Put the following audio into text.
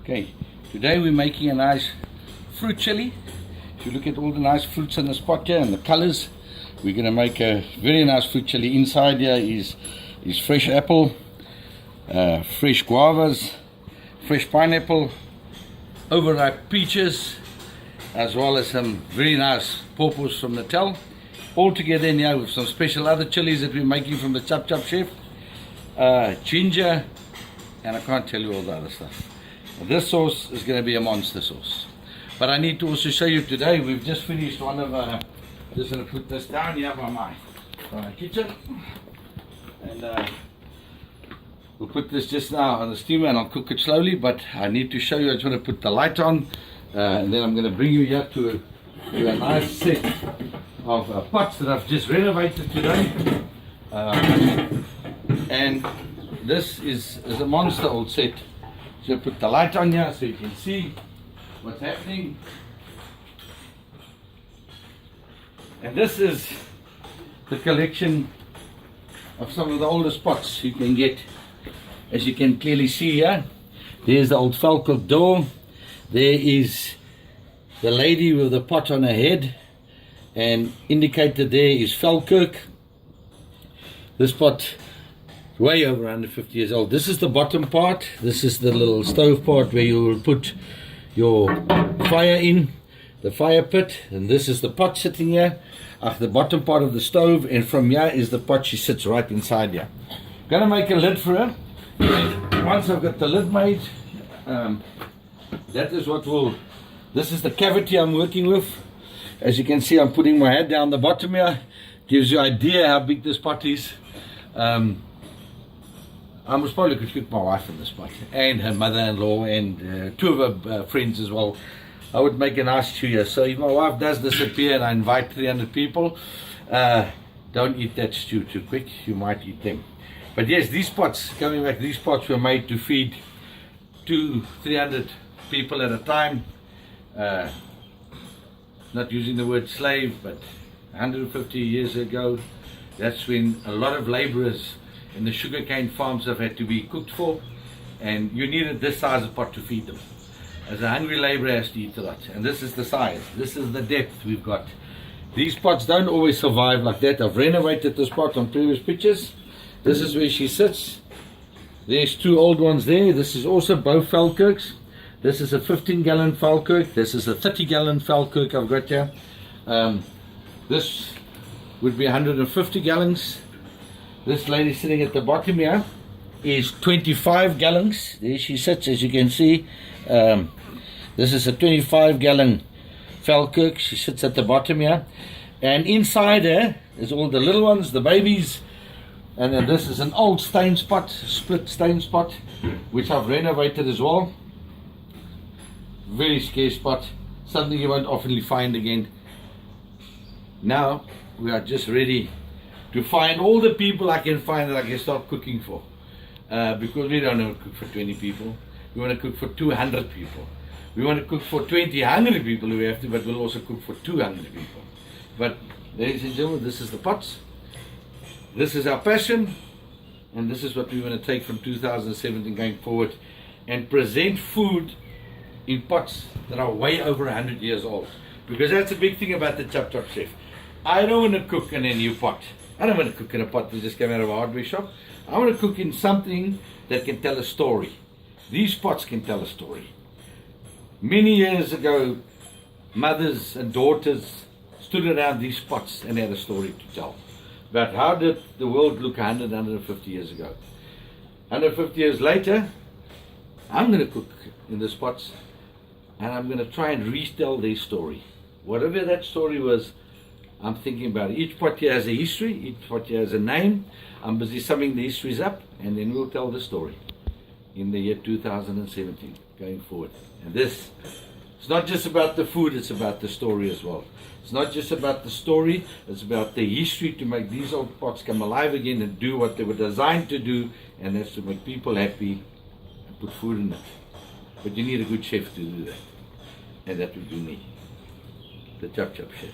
Okay, today we're making a nice fruit chili. If you look at all the nice fruits in this pot here and the colors, we're going to make a very nice fruit chili. Inside here is fresh apple, fresh guavas, fresh pineapple, overripe peaches, as well as some very nice pawpaws from Natal. All together in here with some special other chilies that we're making from the Chop Chop chef, ginger, and I can't tell you all the other stuff. This sauce is going to be a monster sauce. But I need to also show you today, we've just finished one of, I'm just going to put this down here by my kitchen. And we'll put this just now on the steamer and I'll cook it slowly, but I need to show you, I just want to put the light on, and then I'm going to bring you here to a nice set of pots that I've just renovated today. And this is a monster old set. So put the light on here so you can see what's happening. And this is the collection of some of the oldest pots you can get. As you can clearly see here, there's the old Falkirk door. There is the lady with the pot on her head, and indicated there is Falkirk. This pot way over 150 years old. This is the bottom part. This is the little stove part where you will put your fire in, the fire pit, and this is the pot sitting here at the bottom part of the stove, and from here is the pot. She sits right inside here. Gonna make a lid for her, and once I've got the lid made, that is what will, this is the cavity I'm working with. As you can see, I'm putting my head down the bottom here. Gives you an idea how big this pot is. I most probably could cook my wife in this pot, and her mother-in-law, and two of her friends as well. I would make a nice stew here. So if my wife does disappear and I invite 300 people, don't eat that stew too quick. You might eat them. But yes, these pots, coming back, these pots were made to feed 200-300 people at a time. Not using the word slave, but 150 years ago, that's when a lot of laborers in the sugarcane farms have had to be cooked for, and you needed this size of pot to feed them. As a hungry laborer has to eat a lot, and this is the size, this is the depth we've got. These pots don't always survive like that. I've renovated this pot on previous pictures. This is where she sits. There's two old ones there. This is also both Falkirks. This is a 15-gallon Falkirk. This is a 30-gallon Falkirk I've got here. This would be 150 gallons. This lady sitting at the bottom here is 25 gallons. There she sits, as you can see. This is a 25-gallon Falkirk. She sits at the bottom here. And inside her is all the little ones, the babies. And then this is an old stain spot, split stain spot, which I've renovated as well. Very scarce spot, something you won't often find again. Now we are just ready to find all the people I can find that I can start cooking for, because we don't want to cook for 20 people. We want to cook for 200 people. We want to cook for 20 hungry people if we have to, but we'll also cook for 200 people. But ladies and gentlemen, this is the pots. This is our passion, and this is what we want to take from 2017 going forward, and present food in pots that are way over 100 years old. Because that's a big thing about the Chop Chop chef. I don't want to cook in a new pot. I don't want to cook in a pot that just came out of a hardware shop. I want to cook in something that can tell a story. These pots can tell a story. Many years ago, mothers and daughters stood around these pots and had a story to tell. But how did the world look 100, 150 years ago? 150 years later, I'm going to cook in these pots, and I'm going to try and retell their story. Whatever that story was, I'm thinking about it. Each pot here has a history, each pot here has a name. I'm busy summing the histories up, and then we'll tell the story in the year 2017 going forward. And this, it's not just about the food, it's about the story as well. It's not just about the story, it's about the history to make these old pots come alive again and do what they were designed to do, and that's to make people happy and put food in it. But you need a good chef to do that, and that would be me, the Chop Chop chef.